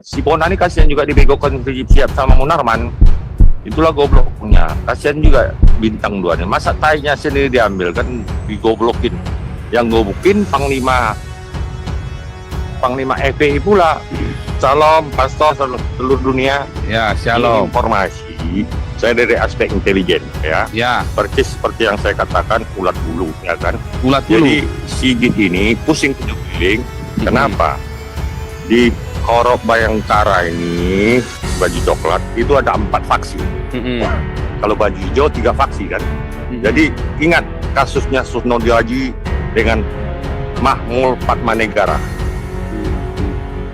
Si Bona ini kasihan juga dibegokan Rizik Syihab sama Munarman. Itulah gobloknya. Kasihan juga bintang 2 nih. Masa tainya sendiri diambil kan digoblokin. Yang gobukin Panglima FPI pula. Salam pastor seluruh dunia. Ya, Ini shalom. informasi saya dari aspek intelijen ya. Ya, Persis seperti yang saya katakan ulat bulu ya kan. ulat bulu. Jadi Sigit ini pusing keliling. Kenapa? Di Korok Bayangkara ini baju coklat itu ada 4 faksi. Kalau baju hijau 3 faksi kan. Jadi ingat kasusnya Susnodi Haji dengan Mahmud Padmanegara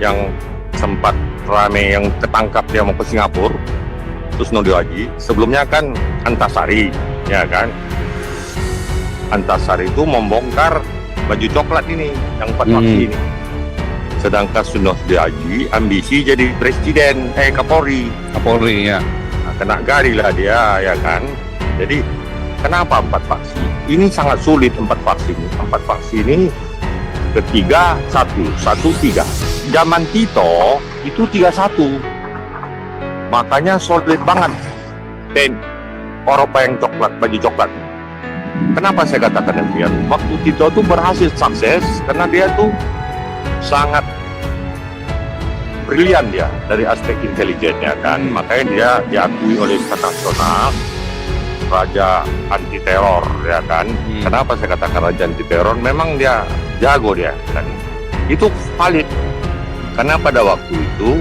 yang sempat rame yang ketangkap dia mau ke Singapura. Susnodi Haji sebelumnya kan Antasari ya kan. Antasari itu membongkar baju coklat ini yang 4 faksi ini. Sedangkan Susnodi Haji ambisi jadi presiden Kapolri. Kapolri ya. Nah, kena gari lah dia ya kan. Jadi kenapa 4 faksi? Ini sangat sulit 4 faksi ini. 4 faksi ini ketiga 1-1-3. Zaman Tito itu 3-1. Makanya solid banget. Dan Eropa yang coklat, baju coklat. Kenapa saya katakan demikian? Waktu Tito tuh berhasil sukses karena dia tuh sangat brilian dia dari aspek intelijennya kan. Makanya dia diakui oleh internasional raja anti teror ya kan. Kenapa saya katakan raja anti teror? Memang dia jago dia kan. Itu valid karena pada waktu itu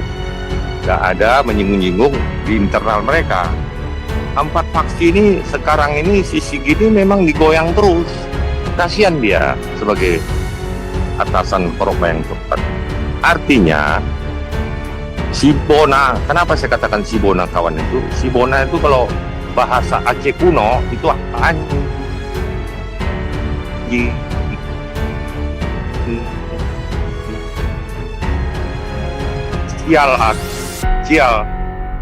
nggak ada menyinggung-nyinggung di internal mereka. 4 faksi ini sekarang ini si Sigit ini memang digoyang terus. Kasihan dia sebagai atasan Eropa yang cepat. Artinya si Bona, kenapa saya katakan si Bona kawan itu? Si Bona itu kalau bahasa Aceh kuno itu anjing. Sial.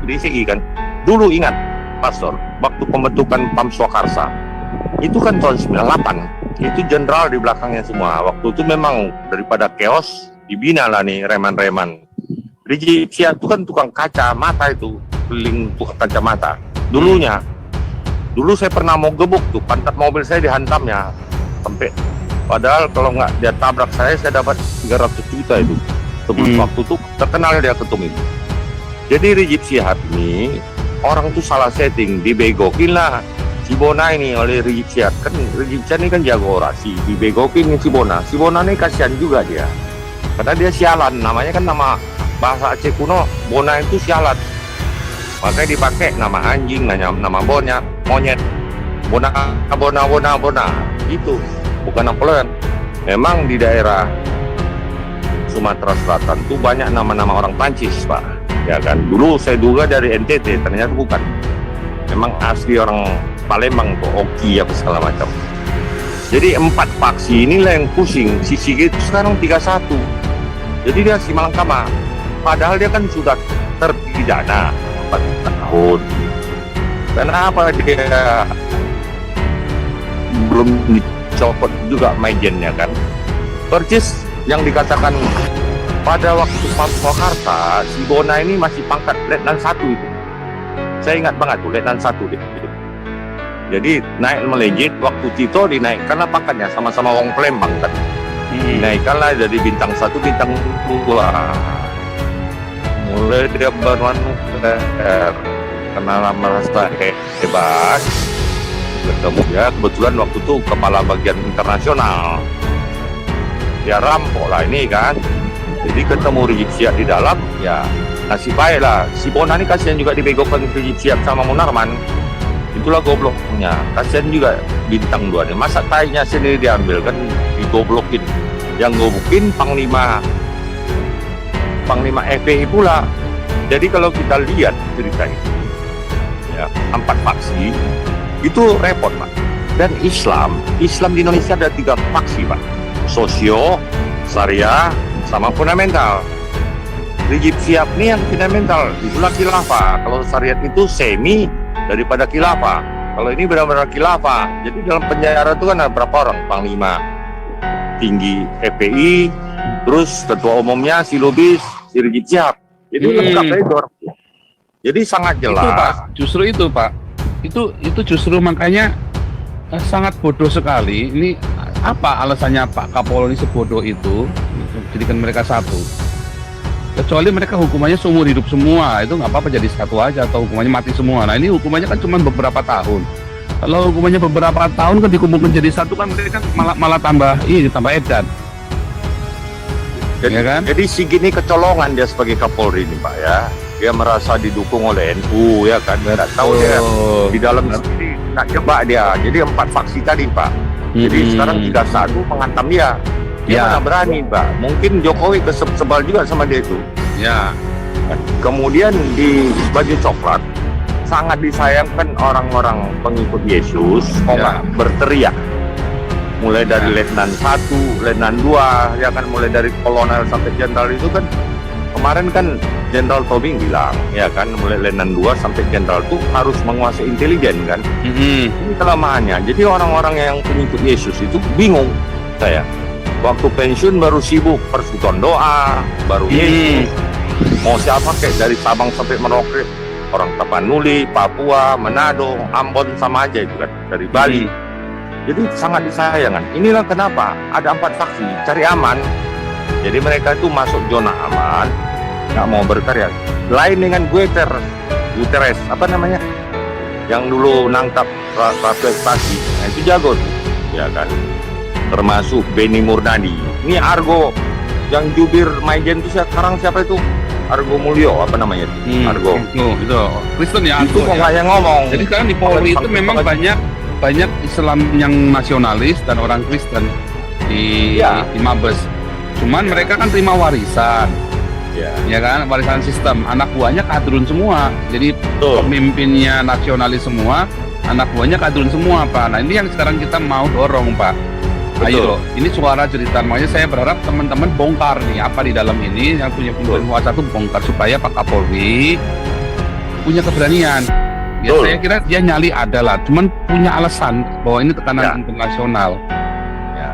DCI kan. Dulu ingat, Pastor, waktu pembentukan PAM Swakarsa, itu kan tahun 98. Itu jenderal di belakangnya semua. Waktu itu memang daripada chaos, dibina lah nih reman-reman. Rizik Syihab itu kan tukang kaca mata itu, keliling tukang kacamata. Dulu saya pernah mau gebuk tuh, pantat mobil saya dihantamnya. Sampai, padahal kalau nggak dia tabrak saya dapat 300 juta itu. Sebelum waktu itu terkenal dia ketum itu. Jadi Rizik Syihab ini orang tuh salah setting, dibegokin lah si Bona ini oleh Rizik Syihab. Kan Rizik Syihab ini kan jago orasi, dibegokin si Bona. Si Bona ini kasihan juga dia, karena dia sialan, namanya kan nama bahasa Aceh kuno, Bona itu sialan. Makanya dipakai nama anjing, nama monyet, Bona, itu bukan Napoleon. Memang di daerah Sumatera Selatan tuh banyak nama-nama orang Prancis, Pak. Ya kan, dulu saya duga dari NTT, ternyata bukan. Memang asli orang Palembang tuh, Oki apa segala macam. Jadi 4 faksi inilah yang pusing. Si Sigit sekarang 3-1. Jadi dia si Malangkama. Padahal dia kan sudah terpidana 4 tahun. Kenapa dia belum dicopot juga majennya kan? Persis yang dikatakan pada waktu PAM Swakarsa, si Bona ini masih pangkat Letnan 1 itu. Saya ingat banget tuh, Letnan 1 gitu. Jadi naik melejit, waktu Tito dinaikkanlah pangkatnya, sama-sama wong Palembang kan. Dinaikkanlah dari bintang 1, bintang 2. Mulai dia bermanuver, karena merasa hebat. Ketemu ya, kebetulan waktu itu kepala bagian internasional. Ya rampok lah ini kan. Jadi ketemu Rizik Syihab di dalam, ya nasib baik lah. Si Bona ini kasihan juga dibegokan Rizik Syihab sama Munarman. Itulah gobloknya. Kasihan juga bintang 2 nih. Masa tainya sendiri diambil kan digoblokin. Yang gobukin Panglima FPI pula. Jadi kalau kita lihat cerita ini, ya 4 faksi itu repot Pak. Dan Islam di Indonesia ada 3 faksi Pak. Sosio, Syariah, sama fundamental. Rizik Syihab ini yang fundamental, itulah khilafah. Kalau syariat itu semi daripada khilafah. Kalau ini benar-benar khilafah. Jadi dalam penjara itu kan ada berapa orang? Panglima tinggi FPI, terus ketua umumnya si Lubis, si Rizik Syihab. Jadi lengkap Edor. Jadi sangat Itu jelas. Pak, justru itu Pak. Itu justru makanya sangat bodoh sekali. Ini apa alasannya Pak Kapolri sebodoh itu? Jadikan mereka satu. Kecuali mereka hukumannya seumur hidup semua, itu nggak apa-apa jadi satu aja atau hukumannya mati semua. Nah ini hukumannya kan cuma beberapa tahun. Kalau hukumannya beberapa tahun kan dikumpulkan jadi satu kan mereka malah tambah edan. Jadi, Ya kan? jadi Sigit ini kecolongan dia sebagai Kapolri ini Pak ya. Dia merasa didukung oleh NU ya kan. Nggak tahu dia di dalam sendiri nak jebak dia. Jadi 4 faksi tadi Pak. Jadi sekarang 31 menghantam dia. Dia Ya. mana berani Pak. Mungkin Jokowi sebal juga sama dia itu. Ya. Kemudian di baju coklat sangat disayangkan orang-orang pengikut Yesus kok Ya. nggak berteriak. Mulai dari Letnan 1, Letnan 2, ya kan, mulai dari kolonel sampai jenderal itu kan kemarin kan Jenderal Tobing bilang ya kan mulai Letnan 2 sampai jenderal itu harus menguasai intelijen kan. Ini kelemahannya. Jadi orang-orang yang pengikut Yesus itu bingung saya. Waktu pensiun baru sibuk persekutuan doa, baru Yesus. Mau siapa kayak dari Sabang sampai Merauke, orang Tapanuli, Papua, Manado, Ambon sama aja itu kan, dari Bali. Jadi sangat disayangkan. Inilah kenapa ada 4 faksi cari aman. Jadi mereka itu masuk zona aman, nggak mau berkarya. Lain dengan Guterres, apa namanya? Yang dulu nangkap Ratu Ekstasi, nah itu jago tuh, ya kan. Termasuk Beni Murdani. Ini Argo yang jubir Maijen itu sekarang siapa itu? Argo Mulyo apa namanya? Argo. Itu Kristen ya. Itu kok nggak yang ngomong. Jadi sekarang di Polri itu memang banyak Islam yang nasionalis dan orang Kristen di Mabes. Cuman mereka kan terima warisan. Ya kan, warisan sistem. Anak buahnya kadrun semua. Jadi pemimpinnya nasionalis semua, anak buahnya kadrun semua, Pak. Nah, ini yang sekarang kita mau dorong, Pak. Ayo, ini suara cerita. Makanya saya berharap teman-teman bongkar nih apa di dalam ini, yang punya kuasa itu bongkar supaya Pak Kapolri punya keberanian. Ya, saya kira dia nyali adalah, cuman punya alasan bahwa ini tekanan internasional. Ya,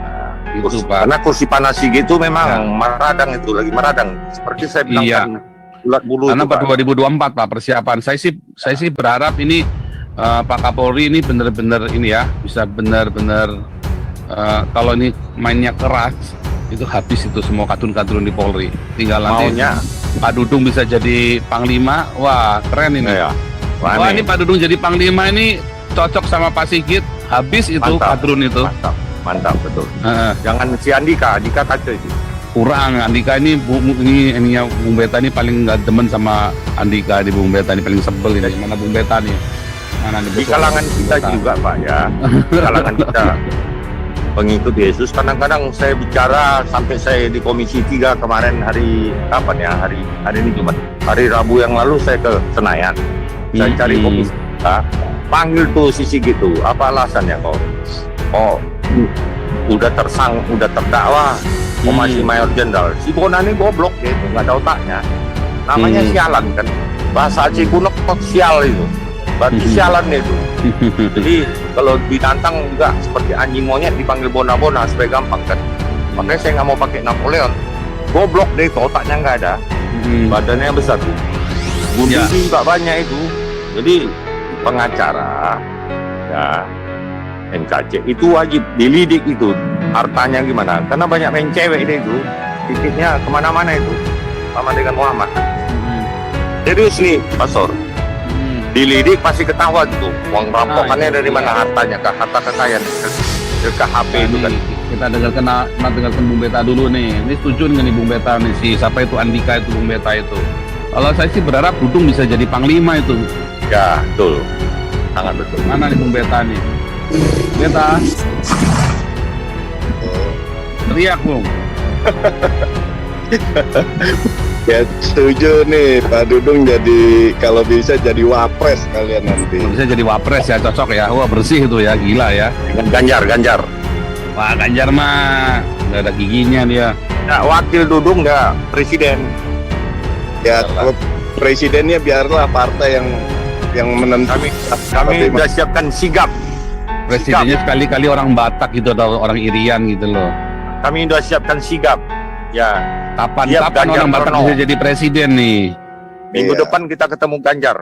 itu Pak. Karena kursi panas gitu memang meradang itu, lagi meradang. Seperti saya bilang kan, bulat bulu. Karena 2024 Pak persiapan. Saya sih berharap ini Pak Kapolri ini benar-benar ini ya, bisa benar-benar kalau ini mainnya keras, itu habis itu semua kadrun-kadrun di Polri. Tinggal nanti Pak Dudung bisa jadi Panglima, wah keren ini. Wah ini Pak Dudung jadi Panglima ini cocok sama Pak Sigit, habis itu kadrun itu. Mantap betul. Jangan si Andika kacau itu. Kurang, Andika ini Bung Beta ini paling nggak demen sama Andika di Bung Beta ini paling sebel ini. Mana Bung Beta nih? Mana di kalangan kita juga Pak ya. Di kalangan kita pengikut Yesus kadang-kadang saya bicara sampai saya di Komisi 3 kemarin hari kapan ya? Hari ini Jumat. Hari Rabu yang lalu saya ke Senayan. Saya cari Komisi 3, panggil tuh sisi gitu. Apa alasannya kok? Oh, udah terdakwa, masih mayor jenderal. Si Bonani goblok gitu, nggak ada otaknya. Namanya sialan kan. Bahasa Aceh kuno sial itu. Berarti sialan itu. Jadi kalau ditantang juga seperti anjing monyet dipanggil bona-bona supaya gampang kan. Makanya saya nggak mau pakai Napoleon. Goblok deh itu, otaknya nggak ada. Badannya besar tuh. Bunuh juga banyak itu. Jadi pengacara ya NKC itu wajib dilidik itu hartanya gimana, karena banyak main cewek deh itu, titiknya kemana-mana itu sama dengan Muhammad. Serius nih Pastor, dilidik pasti ketahuan tuh uang rampokannya dari mana, hartanya ke harta kekayaan ke HP itu kan. Kita dengarkan Bung Beta dulu nih. Ini setuju nggak nih Bung Beta nih, si siapa itu Andika itu Bung Beta itu? Kalau saya sih berharap Dudung bisa jadi Panglima itu. Ya betul, sangat betul. Mana nih Bung Beta nih? Beta teriak Bung. Ya setuju nih Pak Dudung jadi kalau bisa jadi wapres kalian nanti. Kalau bisa jadi wapres ya, cocok ya. Wah bersih itu ya, gila ya. Dengan Ganjar. Wah Ganjar mah nggak ada giginya dia. Ya, wakil Dudung nggak presiden. Ya kalau presidennya biarlah partai yang menentukan. Kami sudah siapkan sigap. Presidennya sekali-kali orang Batak gitu atau orang Irian gitu loh. Kami sudah siapkan sigap. Ya. Kapan orang Batak bisa jadi presiden nih? Minggu Iya. depan kita ketemu Ganjar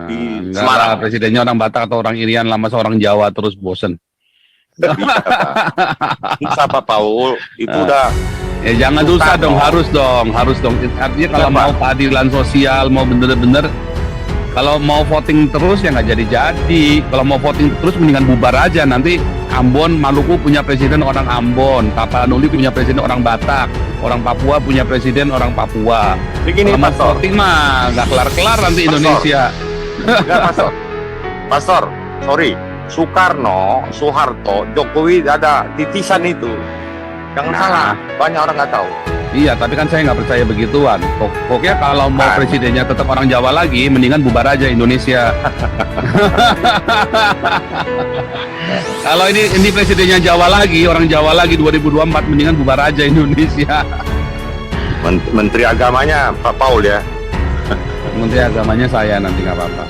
di Enggak Semarang. lah, presidennya orang Batak atau orang Irian lama seorang Jawa terus bosen. Bisa Pak Paul, itu udah Ya jangan susah dong, harus dong. Artinya kalau Kenapa? mau keadilan sosial, mau bener-bener, kalau mau voting terus ya nggak jadi-jadi. Kalau mau voting terus mendingan bubar aja. Nanti Ambon, Maluku punya presiden orang Ambon, Tapanuli punya presiden orang Batak, orang Papua punya presiden orang Papua. begini Kalau mau Pastor. voting mah nggak kelar-kelar nanti Pastor. Indonesia. Enggak, Pastor, sorry. Soeharto, Jokowi ada titisan itu. Jangan Nah. salah, banyak orang nggak tahu. Iya, tapi kan saya nggak percaya begituan. Pokoknya kalau mau presidennya tetap orang Jawa lagi, mendingan bubar aja Indonesia. Kalau ini presidennya Jawa lagi, orang Jawa lagi 2024, mendingan bubar aja Indonesia. Menteri agamanya Pak Paul ya. Menteri agamanya saya nanti nggak apa-apa.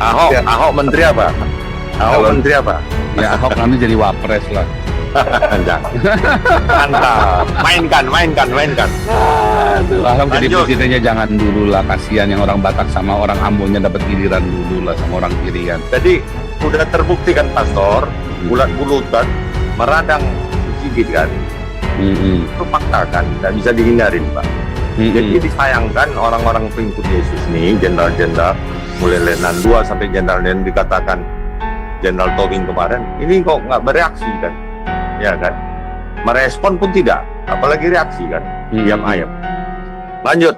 Ahok, Ya. Ahok menteri apa? Ahok Kalau- menteri apa? Ya Ahok nanti jadi wapres lah. Jangan. Mantap. Mainkan. Ahok jadi Lanjut. presidennya jangan dulu lah, kasihan yang orang Batak sama orang Ambonnya dapat giliran dulu lah sama orang Irian. Jadi sudah terbukti kan Pastor, bulat-bulutan meradang sedikit kan. Itu fakta kan, tidak bisa dihindarin Pak. Jadi disayangkan orang-orang pengikut Yesus nih, jenderal-jenderal, mulai Letnan 2 sampai jenderal yang dikatakan Jenderal Tobing kemarin, ini kok nggak bereaksi kan? Ya kan? Merespon pun tidak, apalagi reaksi kan? Diam ayam. Lanjut.